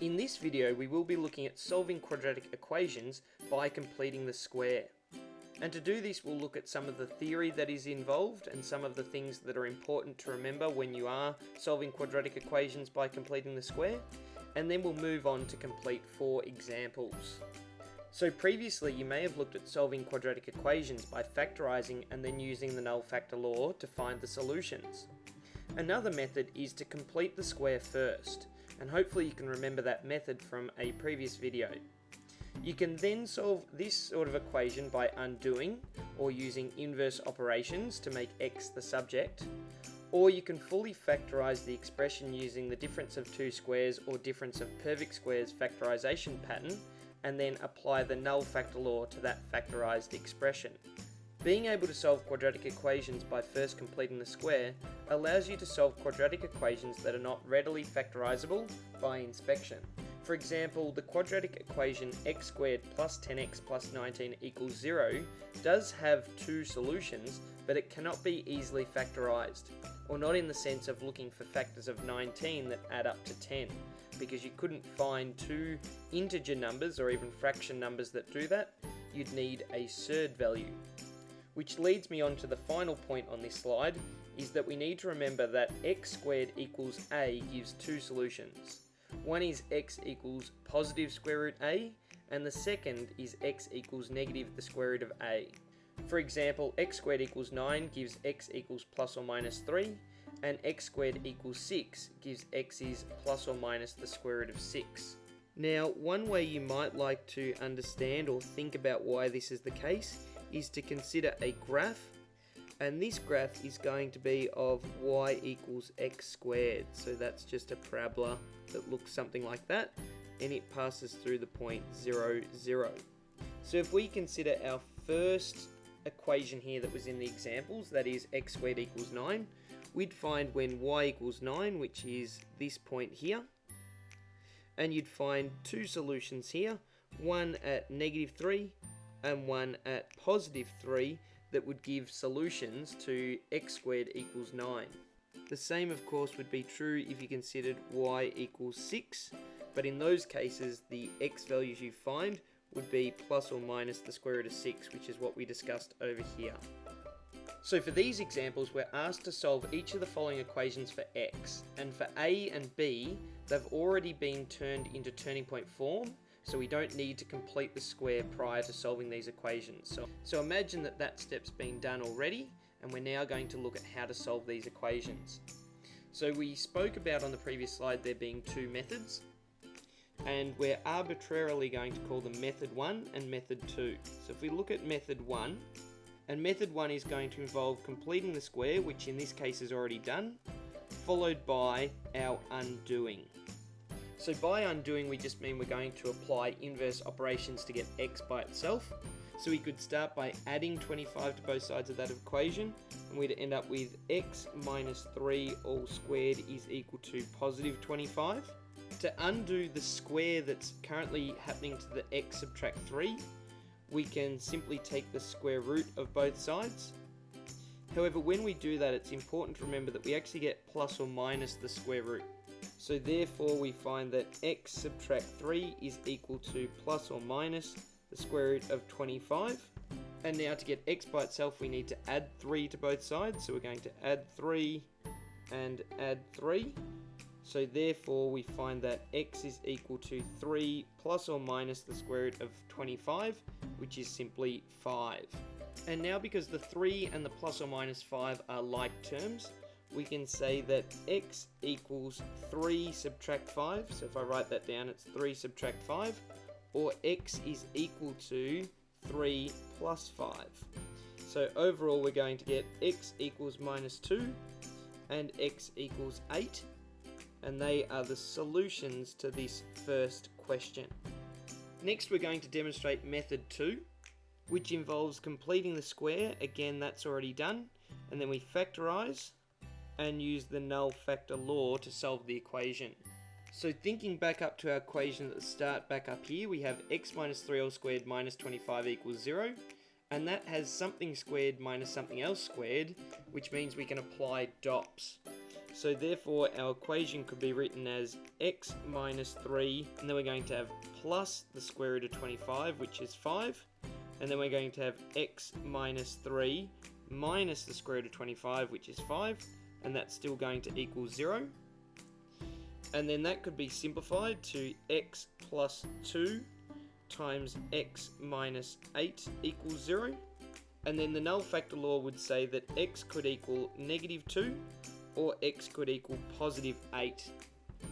In this video we will be looking at solving quadratic equations by completing the square. And to do this we'll look at some of the theory that is involved and some of the things that are important to remember when you are solving quadratic equations by completing the square. And then we'll move on to complete 4 examples. So previously you may have looked at solving quadratic equations by factorising and then using the null factor law to find the solutions. Another method is to complete the square first, and hopefully you can remember that method from a previous video. You can then solve this sort of equation by undoing or using inverse operations to make x the subject, or you can fully factorise the expression using the difference of two squares or difference of perfect squares factorisation pattern and then apply the null factor law to that factorised expression. Being able to solve quadratic equations by first completing the square allows you to solve quadratic equations that are not readily factorisable by inspection. For example, the quadratic equation x squared plus 10x plus 19 equals 0 does have two solutions, but it cannot be easily factorised, or not in the sense of looking for factors of 19 that add up to 10, because you couldn't find two integer numbers or even fraction numbers that do that. You'd need a surd value. Which leads me on to the final point on this slide, is that we need to remember that x squared equals a gives two solutions. One is x equals positive square root a, and the second is x equals negative the square root of a. For example, x squared equals 9 gives x equals plus or minus 3, and x squared equals 6 gives x is plus or minus the square root of 6. Now, one way you might like to understand or think about why this is the case is to consider a graph, and this graph is going to be of y equals x squared. So that's just a parabola that looks something like that, and it passes through the point 0, 0. So if we consider our first equation here that was in the examples, that is x squared equals 9, we'd find when y equals 9, which is this point here, and you'd find two solutions here, one at negative 3 and one at positive 3, that would give solutions to x squared equals 9. The same of course would be true if you considered y equals 6, but in those cases the x values you find would be plus or minus the square root of 6, which is what we discussed over here. So for these examples we're asked to solve each of the following equations for x, and for a and b they've already been turned into turning point form, so we don't need to complete the square prior to solving these equations. So imagine that that step's been done already, and we're now going to look at how to solve these equations. So we spoke about on the previous slide there being two methods, and we're arbitrarily going to call them method 1 and method 2. So if we look at method 1, and method 1 is going to involve completing the square, which in this case is already done, followed by our undoing. So by undoing we just mean we're going to apply inverse operations to get x by itself. So we could start by adding 25 to both sides of that equation, and we'd end up with x minus 3 all squared is equal to positive 25. To undo the square that's currently happening to the x subtract 3, we can simply take the square root of both sides. However, when we do that, it's important to remember that we actually get plus or minus the square root. So therefore we find that x subtract 3 is equal to plus or minus the square root of 25. And now to get x by itself we need to add 3 to both sides. So we're going to add 3 and add 3. So therefore we find that x is equal to 3 plus or minus the square root of 25, which is simply 5. And now because the 3 and the plus or minus 5 are like terms, we can say that x equals 3 subtract 5. So if I write that down, it's 3 subtract 5, or x is equal to 3 plus 5. So overall we're going to get x equals minus 2 and x equals 8, and they are the solutions to this first question. Next we're going to demonstrate method 2, which involves completing the square. Again, that's already done, and then we factorise and use the null factor law to solve the equation. So thinking back up to our equation at the start, back up here, we have x minus 3 all squared minus 25 equals 0, and that has something squared minus something else squared, which means we can apply DOPS. So therefore our equation could be written as x minus 3, and then we're going to have plus the square root of 25, which is 5, and then we're going to have x minus 3 minus the square root of 25, which is 5, and that's still going to equal 0. And then that could be simplified to x plus 2 times x minus 8 equals 0. And then the null factor law would say that x could equal negative 2 or x could equal positive 8.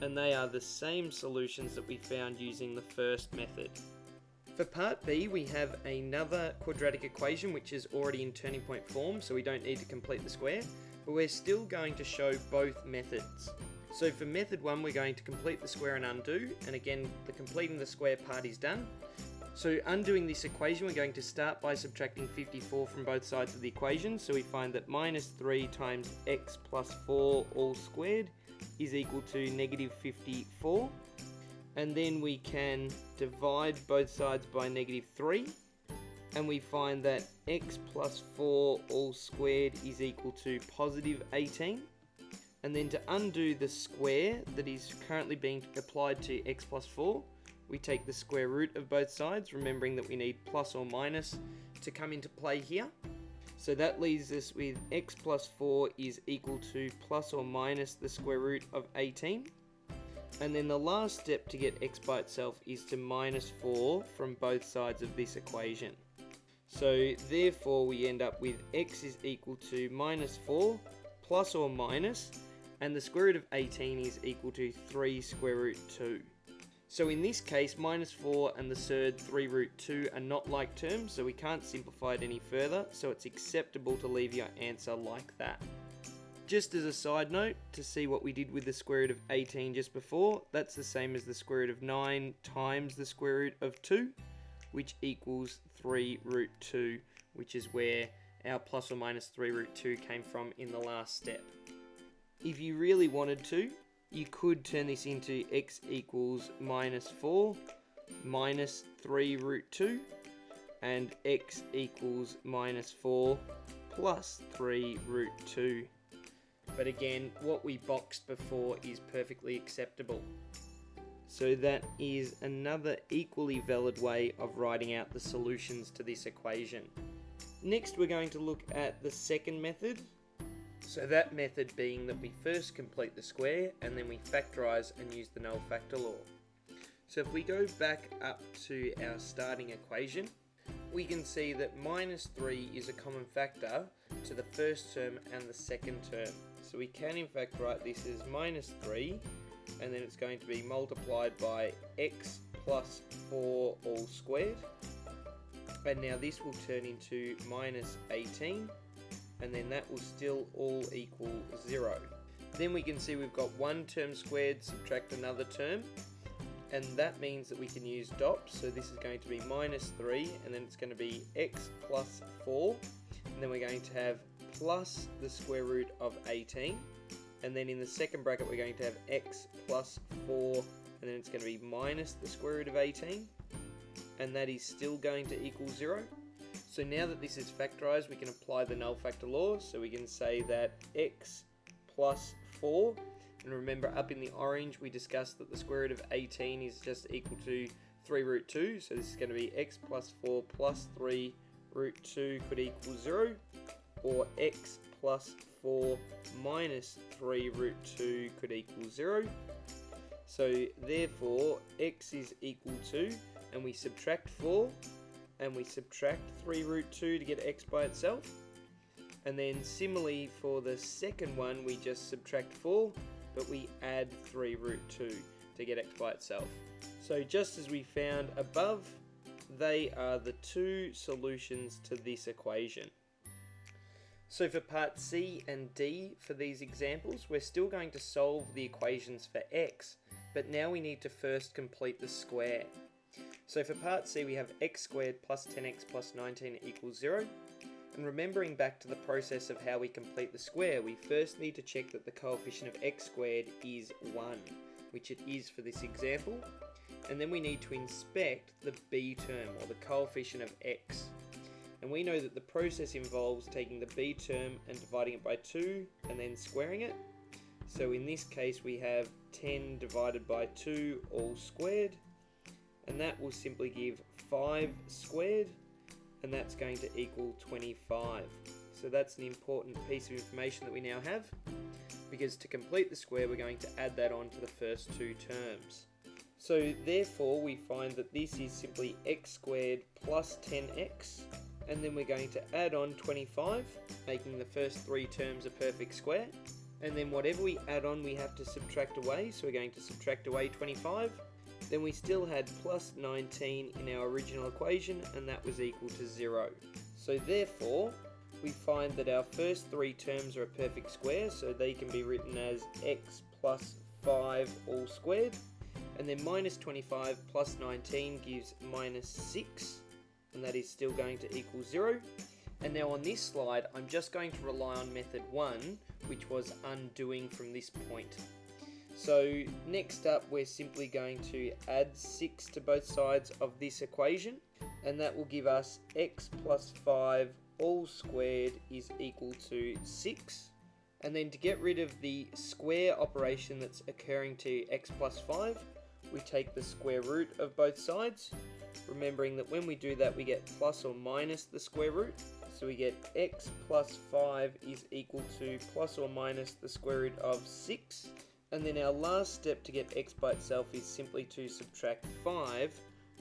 And they are the same solutions that we found using the first method. For part B, we have another quadratic equation which is already in turning point form, so we don't need to complete the square, but we're still going to show both methods. So for method 1, we're going to complete the square and undo, and again, the completing the square part is done. So undoing this equation, we're going to start by subtracting 54 from both sides of the equation, so we find that minus 3 times x plus 4 all squared is equal to negative 54. And then we can divide both sides by negative 3, and we find that x plus 4 all squared is equal to positive 18. And then to undo the square that is currently being applied to x plus 4, we take the square root of both sides, remembering that we need plus or minus to come into play here. So that leaves us with x plus 4 is equal to plus or minus the square root of 18. And then the last step to get x by itself is to minus 4 from both sides of this equation. So therefore we end up with x is equal to minus 4 plus or minus, and the square root of 18 is equal to 3 square root 2. So in this case, minus 4 and the surd 3 root 2 are not like terms, so we can't simplify it any further, so it's acceptable to leave your answer like that. Just as a side note, to see what we did with the square root of 18 just before, that's the same as the square root of 9 times the square root of 2, which equals 3 root 2, which is where our plus or minus 3 root 2 came from in the last step. If you really wanted to, you could turn this into x equals minus 4 minus 3 root 2, and x equals minus 4 plus 3 root 2. But again, what we boxed before is perfectly acceptable. So that is another equally valid way of writing out the solutions to this equation. Next, we're going to look at the second method. So that method being that we first complete the square and then we factorise and use the null factor law. So if we go back up to our starting equation, we can see that minus 3 is a common factor to the first term and the second term. So we can in fact write this as minus 3, and then it's going to be multiplied by x plus 4 all squared. And now this will turn into minus 18, and then that will still all equal 0. Then we can see we've got one term squared, subtract another term, and that means that we can use dots. So this is going to be minus 3, and then it's going to be x plus 4, and then we're going to have plus the square root of 18, and then in the second bracket we're going to have x plus 4, and then it's going to be minus the square root of 18, and that is still going to equal 0. So now that this is factorised, we can apply the null factor law, so we can say that x plus 4, and remember up in the orange we discussed that the square root of 18 is just equal to 3 root 2, so this is going to be x plus 4 plus 3 root 2 could equal 0, or x plus 4 minus 3 root 2 could equal 0. So therefore x is equal to, and we subtract 4, and we subtract 3 root 2 to get x by itself. And then similarly for the second one, we just subtract 4, but we add 3 root 2 to get x by itself. So just as we found above, they are the two solutions to this equation. So for part C and D for these examples, we're still going to solve the equations for x, but now we need to first complete the square. So for part C we have x squared plus 10x plus 19 equals 0. And remembering back to the process of how we complete the square, we first need to check that the coefficient of x squared is 1, which it is for this example. And then we need to inspect the b term, or the coefficient of x. And we know that the process involves taking the b term and dividing it by 2 and then squaring it. So in this case we have 10 divided by 2 all squared, and that will simply give 5 squared, and that's going to equal 25. So that's an important piece of information that we now have, because to complete the square we're going to add that on to the first two terms. So therefore we find that this is simply x squared plus 10x, and then we're going to add on 25, making the first three terms a perfect square, and then whatever we add on we have to subtract away, so we're going to subtract away 25. Then we still had plus 19 in our original equation, and that was equal to 0. So therefore we find that our first three terms are a perfect square, so they can be written as x plus 5 all squared, and then minus 25 plus 19 gives minus 6, and that is still going to equal 0. And now on this slide I'm just going to rely on method 1, which was undoing from this point. So next up we're simply going to add 6 to both sides of this equation, and that will give us x plus 5 all squared is equal to 6. And then to get rid of the square operation that's occurring to x plus 5, we take the square root of both sides, remembering that when we do that we get plus or minus the square root. So we get x plus 5 is equal to plus or minus the square root of 6. And then our last step to get x by itself is simply to subtract 5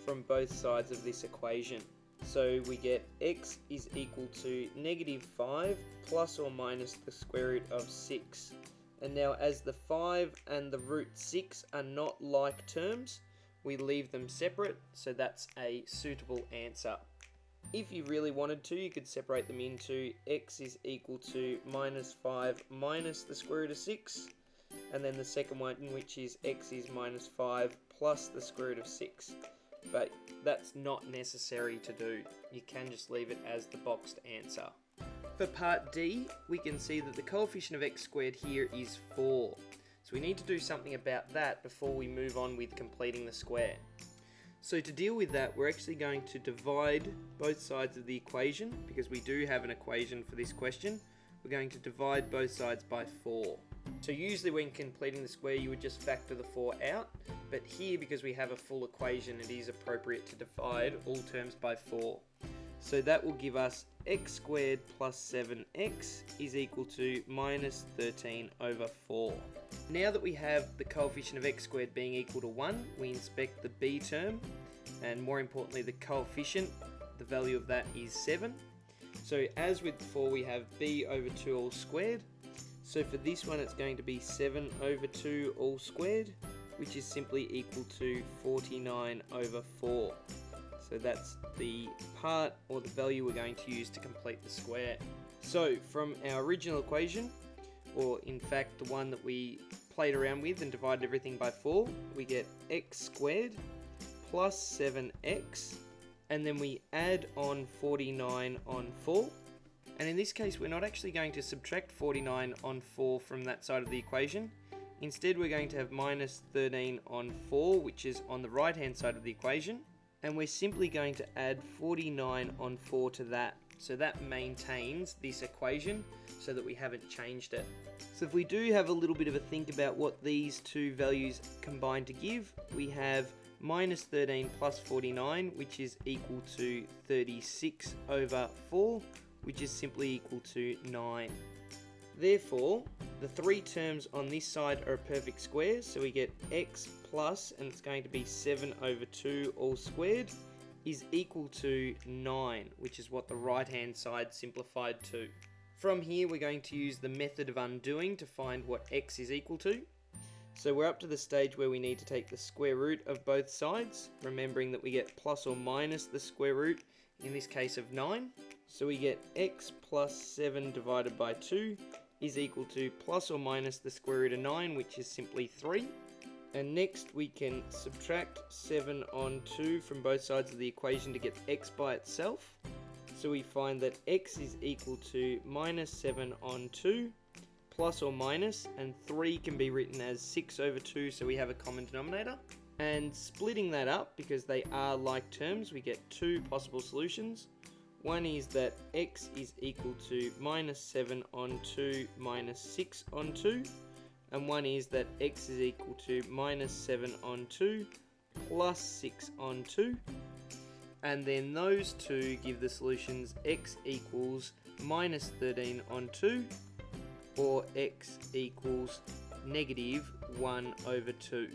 from both sides of this equation. So we get x is equal to negative 5 plus or minus the square root of 6. And now as the 5 and the root 6 are not like terms, we leave them separate, so that's a suitable answer. If you really wanted to, you could separate them into x is equal to minus 5 minus the square root of 6, and then the second one, which is x is minus 5 plus the square root of 6. But that's not necessary to do. You can just leave it as the boxed answer. For part D, we can see that the coefficient of x squared here is 4. So we need to do something about that before we move on with completing the square. So to deal with that, we're actually going to divide both sides of the equation, because we do have an equation for this question. We're going to divide both sides by 4. So usually when completing the square you would just factor the 4 out, but here because we have a full equation it is appropriate to divide all terms by 4. So that will give us x squared plus 7x is equal to minus 13 over 4. Now that we have the coefficient of x squared being equal to 1, we inspect the b term, and more importantly the coefficient, the value of that is 7. So as with before we have b over 2 all squared. So for this one it's going to be 7 over 2 all squared, which is simply equal to 49 over 4. So that's the part or the value we're going to use to complete the square. So from our original equation, or in fact the one that we played around with and divided everything by 4, we get x squared plus 7x, and then we add on 49 on 4. And in this case we're not actually going to subtract 49 on 4 from that side of the equation. Instead we're going to have minus 13 on 4, which is on the right hand side of the equation, and we're simply going to add 49 on 4 to that. So that maintains this equation so that we haven't changed it. So if we do have a little bit of a think about what these two values combine to give, we have minus 13 plus 49, which is equal to 36 over 4, which is simply equal to 9. Therefore, the three terms on this side are a perfect square, so we get x plus, and it's going to be 7 over 2 all squared, is equal to 9, which is what the right hand side simplified to. From here we're going to use the method of undoing to find what x is equal to. So we're up to the stage where we need to take the square root of both sides, remembering that we get plus or minus the square root, in this case of 9. So we get x plus 7 divided by 2 is equal to plus or minus the square root of 9, which is simply 3. And next we can subtract 7 on 2 from both sides of the equation to get x by itself. So we find that x is equal to minus 7 on 2 plus or minus, and 3 can be written as 6 over 2, so we have a common denominator. And splitting that up, because they are like terms, we get two possible solutions. One is that x is equal to minus 7 on 2 minus 6 on 2, and one is that x is equal to minus 7 on 2 plus 6 on 2, and then those two give the solutions x equals minus 13 on 2 or x equals negative 1 over 2.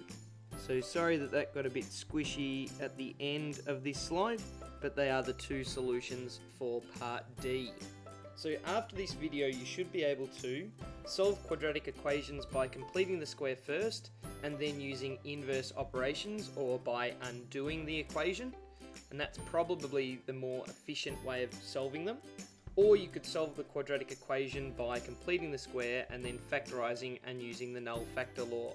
So sorry that got a bit squishy at the end of this slide, but they are the two solutions for part D. So after this video you should be able to solve quadratic equations by completing the square first and then using inverse operations or by undoing the equation, and that's probably the more efficient way of solving them. Or you could solve the quadratic equation by completing the square and then factorising and using the null factor law.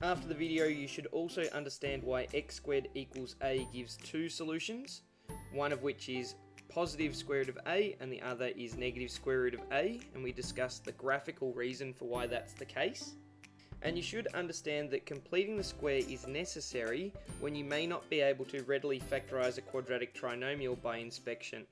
After the video you should also understand why x squared equals a gives two solutions, one of which is positive square root of a and the other is negative square root of a, and we discussed the graphical reason for why that's the case. And you should understand that completing the square is necessary when you may not be able to readily factorise a quadratic trinomial by inspection.